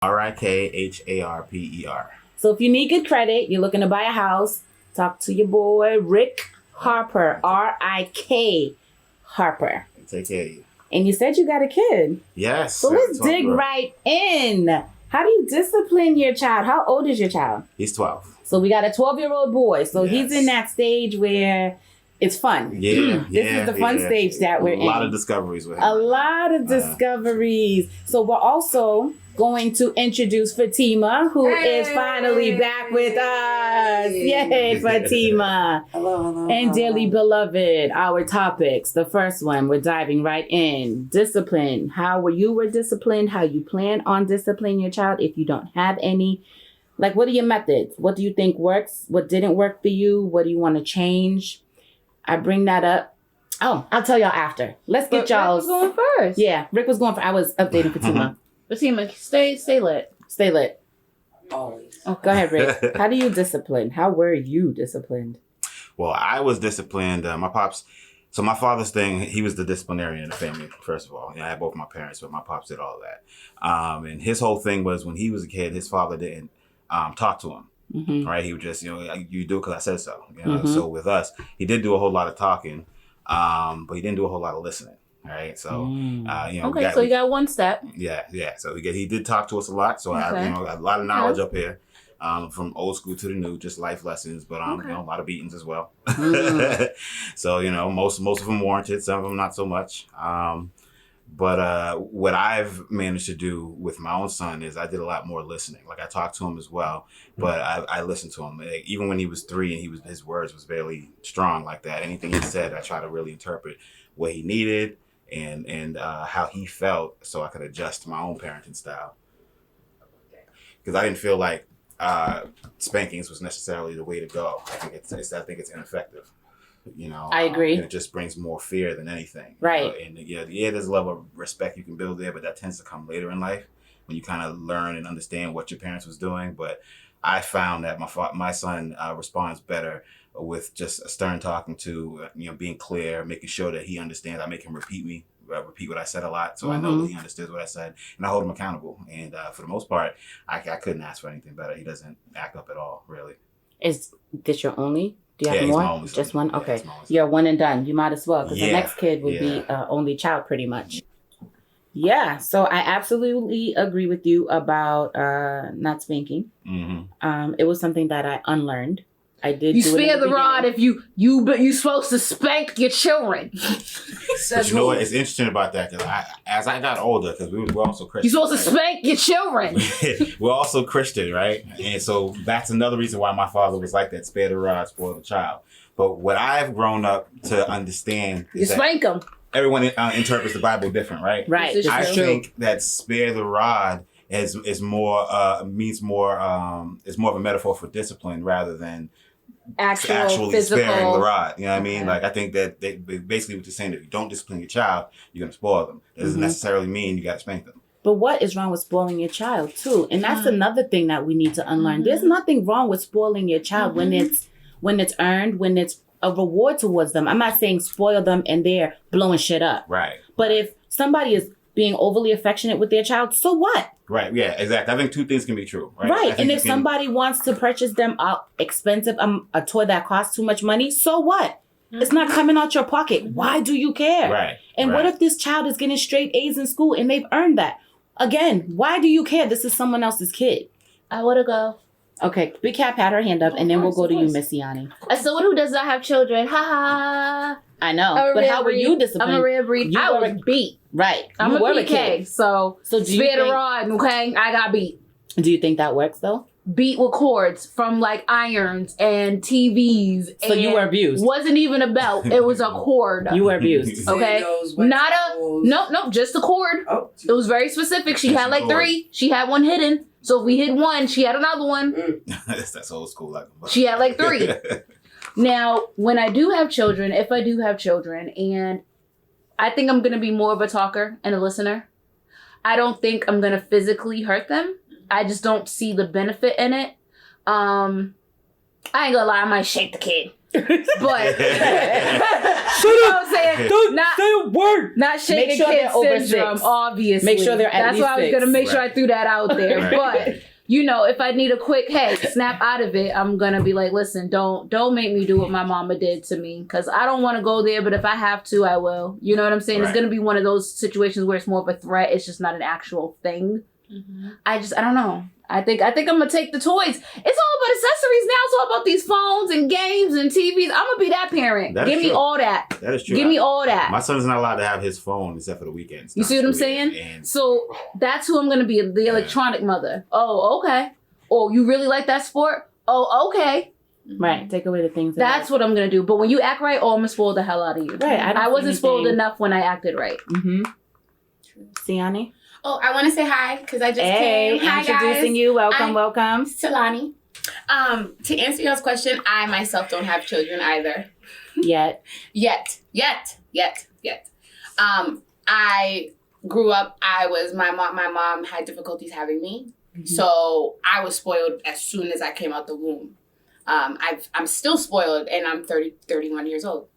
RIKHARPER. So if you need good credit, you're looking to buy a house, talk to your boy Rick Harper, RIK Harper. Take care of you. And you said you got a kid. Yes. So let's dig right in. How do you discipline your child? How old is your child? He's 12. So we got a 12-year-old boy. So he's in that stage where it's fun. Yeah. This is the fun stage that we're in. A lot of discoveries with him. A lot of discoveries. So we're also going to introduce Fatima, who is finally back with us. Yay, Fatima. Hello. And dearly beloved, our topics. The first one, we're diving right in. Discipline. How you were disciplined, how you plan on disciplining your child if you don't have any. Like, what are your methods? What do you think works? What didn't work for you? What do you want to change? I bring that up. Oh, I'll tell y'all after. Let's get y'all. Rick was going first. Yeah, Rick was going for. I was updating Fatima. Fatima, stay lit. Stay lit. Always. Oh, go ahead, Rick. How do you discipline? How were you disciplined? Well, I was disciplined. My pops. So my father's thing, he was the disciplinarian in the family, first of all. I had both my parents, but my pops did all that. And his whole thing was when he was a kid, his father didn't talk to him. Mm-hmm. Right? He would just, you do it because I said so. So with us, he did do a whole lot of talking, but he didn't do a whole lot of listening. Right? So, Okay, so you got one step. Yeah. So he did talk to us a lot. So I got a lot of knowledge up here. From old school to the new, just life lessons, but a lot of beatings as well. So most of them warranted, some of them not so much. But what I've managed to do with my own son is I did a lot more listening. Like I talked to him as well, but I listened to him. Like, even when he was 3 and his words was very strong like that. Anything he said, I try to really interpret what he needed and how he felt, so I could adjust my own parenting style. Because I didn't feel like spankings was necessarily the way to go. I think it's ineffective. I agree. And it just brings more fear than anything. Right. And there's a level of respect you can build there, but that tends to come later in life when you kind of learn and understand what your parents was doing. But I found that my son responds better with just a stern talking to, being clear, making sure that he understands. I make him repeat what I said a lot, so I know that he understands what I said, and I hold him accountable. And for the most part, I couldn't ask for anything better. He doesn't act up at all, really. Is this your only? Do you have He's more? my only son. Just one? Okay. Yeah, You're one and done. You might as well, because the next kid would be only child pretty much. Yeah, so I absolutely agree with you about not spanking. Mm-hmm. It was something that I unlearned. I did. You do it spare in the the rod if you supposed to spank your children. But you know what? It's interesting about that because as I got older, because we're also Christian. You're supposed to spank your children. We're also Christian, right? And so that's another reason why my father was like that: spare the rod, spoil the child. But what I've grown up to understand is you spank them. Everyone interprets the Bible different, right? Right. I think that spare the rod is more is more of a metaphor for discipline rather than actually physical. sparing the rod. You know what I mean? Like I think that they basically what they're saying, if you don't discipline your child, you're gonna spoil them. That doesn't necessarily mean you gotta spank them. But what is wrong with spoiling your child too? And that's another thing that we need to unlearn. There's nothing wrong with spoiling your child when it's earned, when it's a reward towards them. I'm not saying spoil them and they're blowing shit up. Right. But if somebody is being overly affectionate with their child, so what? Right. Yeah, exactly. I think two things can be true. Right. Right. And if somebody wants to purchase them expensive, a toy that costs too much money, so what? It's not coming out your pocket. Why do you care? Right. And what if this child is getting straight A's in school and they've earned that? Again, why do you care? This is someone else's kid. I want to go. Okay, Big Cap had her hand up, and then we'll go to you, Miss Siani. As someone who does not have children, I know, but how were you disciplined? I'm a rare breed. I was beat. Right. I'm a PK, so spare the rod, okay? I got beat. Do you think that works, though? Beat with cords from, like, irons and TVs. So you were abused? Wasn't even a belt. It was a cord. You were abused. Okay? Not no, just a cord. Oh. It was very specific. She had, like, 3. She had one hidden. So if we hid one, she had another one. That's old school. She had like 3. Now, when I do have children, if I do have children, and I think I'm going to be more of a talker and a listener, I don't think I'm going to physically hurt them. I just don't see the benefit in it. I ain't gonna lie, I might shake the kid. But you know what I'm saying? Don't say a word. Not shaking sure kids they're over syndrome, 6. obviously. Make sure they're at That's least why I was 6. gonna make sure Right. I threw that out there. Right. But you know, if I need a quick hey, snap out of it, I'm gonna be like, listen, don't make me do what my mama did to me, because I don't want to go there. But if I have to, I will. You know what I'm saying? Right. It's gonna be one of those situations where it's more of a threat. It's just not an actual thing. Mm-hmm. I don't know. I think I'm gonna take the toys. It's all about accessories now. It's all about these phones and games and TVs. I'm gonna be that parent. That is Give me true. all that. That is true. Give me all that. My son's not allowed to have his phone except for the weekends. You see what I'm saying? So that's who I'm gonna be, the electronic mother. Oh, okay. Oh, you really like that sport? Oh, okay. Right. Take away the things. That's what I'm gonna do. But when you act right, oh, I'm gonna spoil the hell out of you. Right. I wasn't spoiled enough when I acted right. Mm-hmm. Siani? Oh, I want to say hi because I just Hey, came. Hi, introducing guys. you. Welcome, I'm welcome. Lonnie. To answer y'all's question, I myself don't have children either. Yet. Yet. I grew up. My mom had difficulties having me, so I was spoiled as soon as I came out the womb. I'm still spoiled, and I'm 31 years old.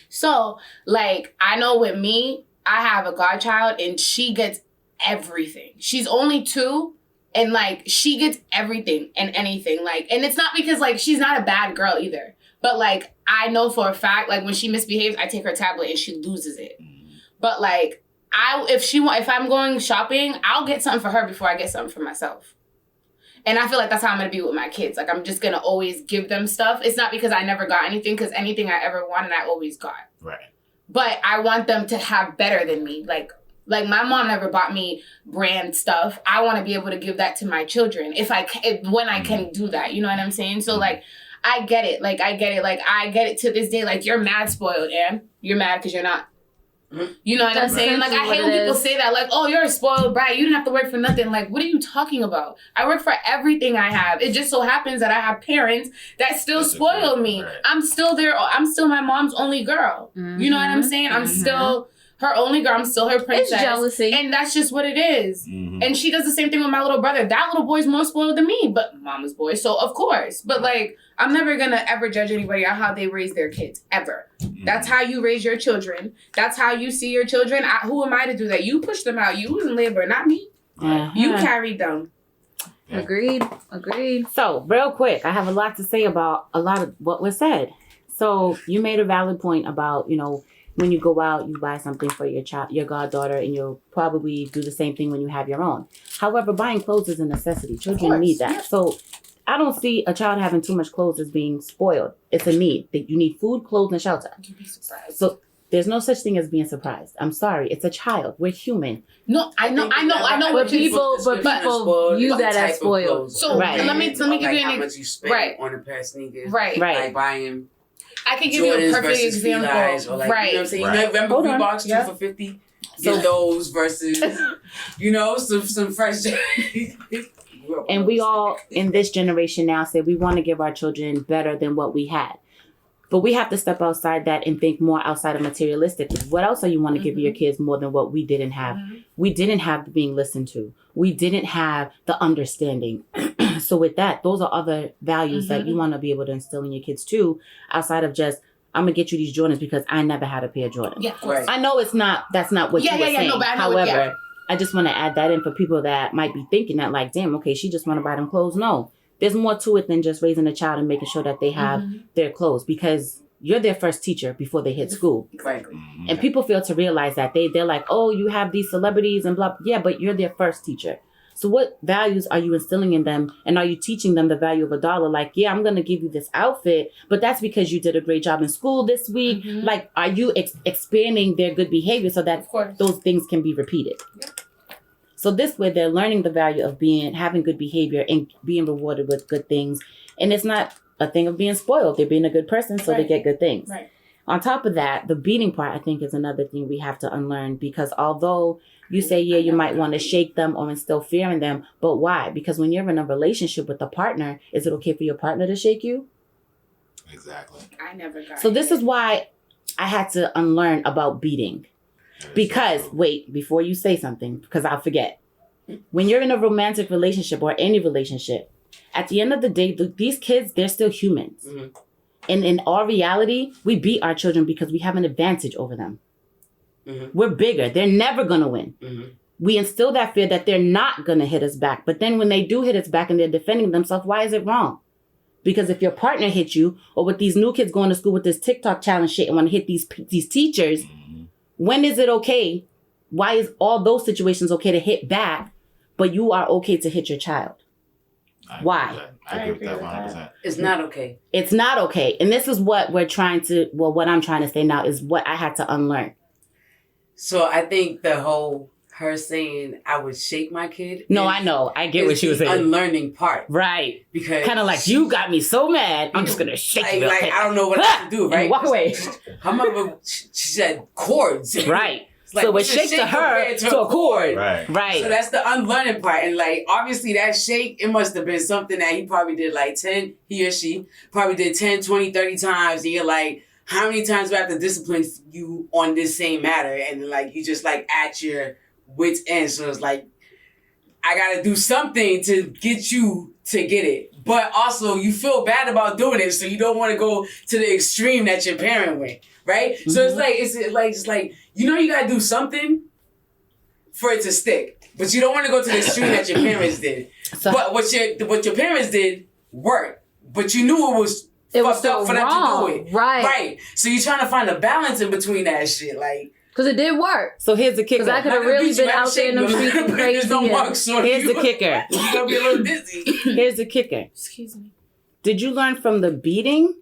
So, like, I know with me, I have a godchild, and she gets everything. She's only 2, and, like, she gets everything and anything. Like, and it's not because, like, she's not a bad girl either. But, like, I know for a fact, like, when she misbehaves, I take her tablet and she loses it. But, like, if I'm going shopping, I'll get something for her before I get something for myself. And I feel like that's how I'm going to be with my kids. Like, I'm just going to always give them stuff. It's not because I never got anything, because anything I ever wanted, I always got. Right. But I want them to have better than me. Like my mom never bought me brand stuff. I want to be able to give that to my children when I can do that. You know what I'm saying? So, like, I get it. Like, I get it to this day. Like, you're mad spoiled, and you're mad because you're not. You know what I'm saying? Like, I hate when people say that. Like, oh, you're a spoiled brat. You didn't have to work for nothing. Like, what are you talking about? I work for everything I have. It just so happens that I have parents that still spoil me. Right. I'm still my mom's only girl. You know what I'm saying? I'm still her only girl. I'm still her princess. It's jealousy. And that's just what it is. Mm-hmm. And she does the same thing with my little brother. That little boy's more spoiled than me, but mama's boy. So, of course. But, like, I'm never going to ever judge anybody on how they raise their kids. Ever. Mm-hmm. That's how you raise your children. That's how you see your children. Who am I to do that? You pushed them out. You was in labor, not me. Uh-huh. You carried them. Yeah. Agreed. So, real quick, I have a lot to say about a lot of what was said. So, you made a valid point about, you know, when you go out, you buy something for your child, your goddaughter, and you'll probably do the same thing when you have your own. However, buying clothes is a necessity. Children need that. Yeah. So, I don't see a child having too much clothes as being spoiled. It's a need. That you need food, clothes, and shelter. You'd be surprised. So, there's no such thing as being surprised. I'm sorry. It's a child. We're human. No, I know But what people use that as spoiled. So, Right. let me give you how an much you spend Right. on a pair of sneakers. Right. Like buying I can give you a Jordans perfect versus example. Felines, or like, Right. you know what I'm saying? Right. You remember Hold on. Reeboks 2 Yeah. for $50? So- Get those versus, you know, some fresh. And we all in this generation now say we want to give our children better than what we had. But we have to step outside that and think more outside of materialistic. What else are you want to give your kids more than what we didn't have? We didn't have being listened to. We didn't have the understanding. So with that, those are other values that you want to be able to instill in your kids too, outside of just, I'm going to get you these Jordans because I never had a pair of Jordans. Yeah, of course. Right. I know that's not what you were saying. No, but I know what- However, I just want to add that in for people that might be thinking that, like, damn, okay, she just want to buy them clothes. No, there's more to it than just raising a child and making sure that they have their clothes, because you're their first teacher before they hit school. Right. Mm-hmm. And people fail to realize that they're like, oh, you have these celebrities and blah. Yeah, but you're their first teacher. So what values are you instilling in them? And are you teaching them the value of $1? Like, yeah, I'm going to give you this outfit, but that's because you did a great job in school this week. Like, are you expanding their good behavior so that Of course. those things can be repeated? So this way they're learning the value of having good behavior and being rewarded with good things. And it's not a thing of being spoiled. They're being a good person, so they Right. get good things. Right. On top of that, the beating part, I think, is another thing we have to unlearn, because although you say, yeah, you might want to shake them or instill fear in them, but why? Because when you're in a relationship with a partner, is it okay for your partner to shake you? Exactly. I never got So it. this is why I had to unlearn about beating. Because, wait, before you say something, because I'll forget. When you're in a romantic relationship or any relationship, at the end of the day, these kids, they're still humans. And in our reality, we beat our children because we have an advantage over them. Mm-hmm. We're bigger. They're never going to win. Mm-hmm. We instill that fear that they're not going to hit us back. But then when they do hit us back and they're defending themselves, why is it wrong? Because if your partner hits you, or with these new kids going to school with this TikTok challenge shit and want to hit these teachers, when is it okay? Why is all those situations okay to hit back, but you are okay to hit your child? Why? I agree with that 100%. It's not okay. It's not okay. And this is what what I'm trying to say now is what I had to unlearn. So I think the whole her saying I would shake my kid. No, I know. I get what she was saying. Unlearning part. Right. Because kind of like you got me so mad. I'm just gonna shake you. Like I don't know what I can do, right? And walk away. Her mother, she said chords. Right. Like, so it shake to her to a chord. Right. So that's the unlearning part. And like obviously that shake, it must have been something that he probably did like 10, he or she probably did 10, 20, 30 times. And you're like, how many times do I have to discipline you on this same matter? And like you just like at your wit's end. So it's like, I gotta do something to get you to get it. But also you feel bad about doing it, so you don't want to go to the extreme that your parent went. Right? Mm-hmm. So it's like, you know you gotta do something for it to stick. But you don't want to go to the extreme that your parents did. So, but what your parents did worked. But you knew it was fucked up for them to do it. Right. So you're trying to find a balance in between that shit. Like, because it did work. So here's the kicker. Because I could have really been out there in the streets and crazy. Here's the kicker. You're going to be a little dizzy. Here's the kicker. Excuse me. Did you learn from the beating,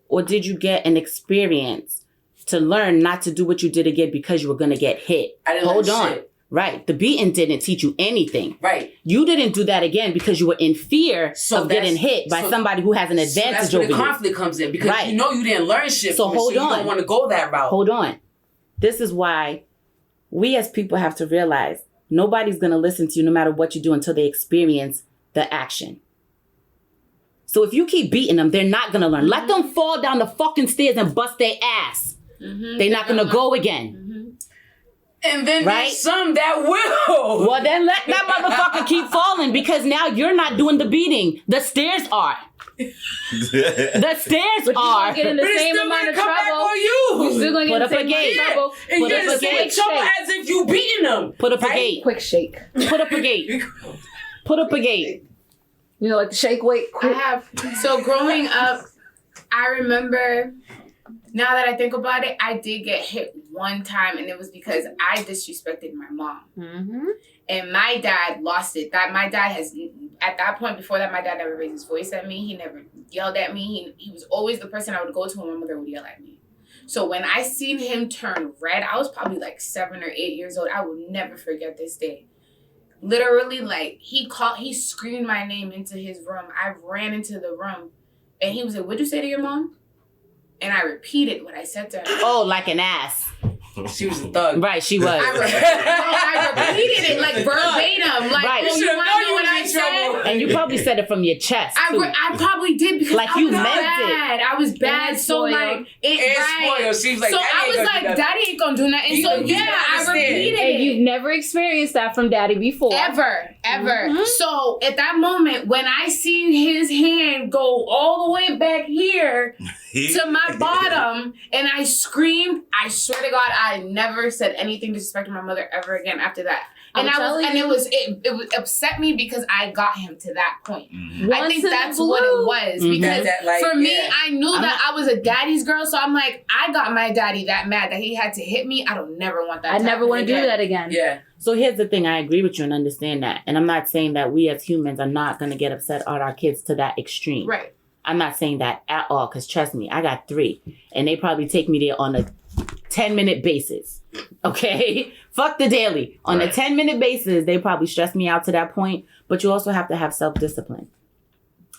or did you get an experience to learn not to do what you did again because you were going to get hit? I didn't Hold learn on. shit. Right. The beating didn't teach you anything. Right. You didn't do that again because you were in fear of getting hit by somebody who has an advantage over you. That's where the conflict comes in, because you know you didn't learn shit. So hold on. You don't want to go that route. Hold on. This is why we as people have to realize nobody's going to listen to you no matter what you do until they experience the action. So if you keep beating them, they're not going to learn. Let them fall down the fucking stairs and bust their ass. Mm-hmm. They're not going to go again. Mm-hmm. And then there's some that will. Well, then let that motherfucker keep falling, because now you're not doing the beating. The stairs are. The stairs are. Get in the same amount of trouble. You're still going to get in the same amount of trouble. And you're in the same trouble as if you beating them. Put up a gate. Quick shake. Put up a gate. Put up a gate. You know, like the shake weight. Quick. I have. So growing up, I remember, now that I think about it, I did get hit one time, and it was because I disrespected my mom. Mm-hmm. And my dad lost it. My dad has, at that point, before that, my dad never raised his voice at me. He never yelled at me. He was always the person I would go to when my mother would yell at me. So when I seen him turn red, I was probably like 7 or 8 years old. I will never forget this day. Literally, like, he screamed my name into his room. I ran into the room, and he was like, "What'd you say to your mom?" And I repeated what I said to her. Oh, like an ass. She was a thug. Right, she was. I repeated it like verbatim. Like, right. Oh, you want to know what I said? And you probably said it from your chest, too. I probably did, because like I was bad. I was bad. So like, spoiled. She was like, so I was like, Daddy ain't gonna do nothing. So yeah, I repeated it. And you've never experienced that from Daddy before. Ever. Mm-hmm. So at that moment, when I seen his hand go all the way back here to my bottom, and I screamed, I swear to God, I never said anything disrespecting my mother ever again after that. And it upset me because I got him to that point. Mm-hmm. I think that's what it was. Mm-hmm. Because for me, I knew that I was a daddy's girl. So I'm like, I got my daddy that mad that he had to hit me. I don't never want that. I never want to do that again. Yeah. So here's the thing. I agree with you and understand that. And I'm not saying that we as humans are not going to get upset at our kids to that extreme. Right. I'm not saying that at all, because trust me, I got 3. And they probably take me there on a 10-minute basis. Okay? Fuck the daily. On a 10-minute basis, they probably stress me out to that point. But you also have to have self-discipline.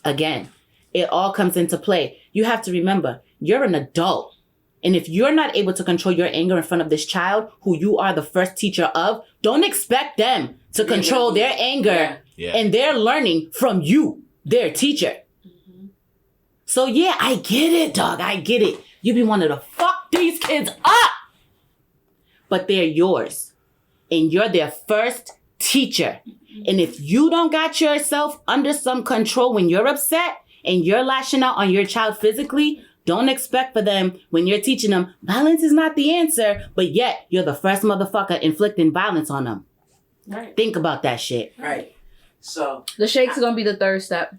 Again, it all comes into play. You have to remember, you're an adult. And if you're not able to control your anger in front of this child, who you are the first teacher of, don't expect them to control their anger and their learning from you, their teacher. Mm-hmm. So yeah, I get it, dog. I get it. You be wanting to fuck these kids up. But they're yours. And you're their first teacher. And if you don't got yourself under some control when you're upset and you're lashing out on your child physically, Don't expect for them when you're teaching them violence is not the answer, but yet you're the first motherfucker inflicting violence on them. Right. Think about that shit. Right. So The shake's gonna be the third step.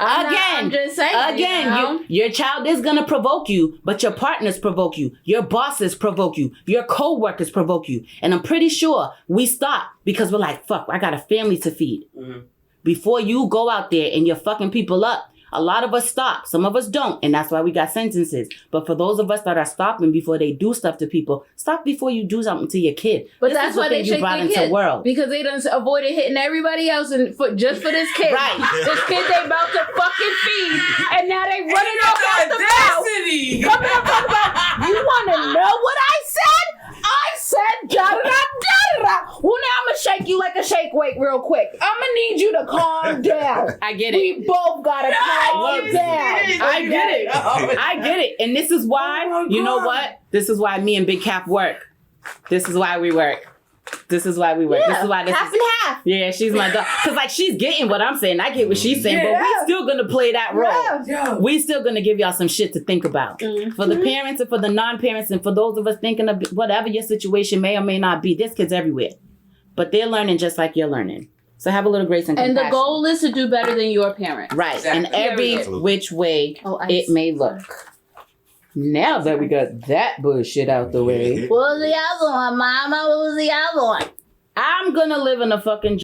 I'm just saying. Your child is gonna provoke you, but your partners provoke you, your bosses provoke you, your co-workers provoke you, and I'm pretty sure we stop because we're like, fuck, I got a family to feed. Mm-hmm. Before you go out there and you're fucking people up, a lot of us stop. Some of us don't, and that's why we got sentences. But for those of us that are stopping before they do stuff to people, stop before you do something to your kid. But This that's is the why they thing you shake brought their into kid the world. because they done avoided hitting everybody else and just for this kid. Right. This kid they about to fucking feed, and now they running off out the mouth. Coming up talking about, you want to know what I said? I said da da da da. Well, now I'm gonna shake you like a shake weight real quick. I'm gonna need you to calm down. I get it. We both gotta calm down. I get it. I get it. And this is why, you know what? This is why me and Big Cap work. This is why we work. This is why we work. This is why this half is. and half. Yeah, she's my dog. Because, like, she's getting what I'm saying. I get what she's saying. But we still going to play that role. Yeah. We still going to give y'all some shit to think about. For the parents and for the non-parents and for those of us thinking of whatever your situation may or may not be, there's kids everywhere. But they're learning just like you're learning. So have a little grace and compassion. And the goal is to do better than your parents. Right. Exactly. In every Absolutely. which way it may look. Now that we got that bullshit out the way, What was the other one, Mama? What was the other one? I'm gonna live in a fucking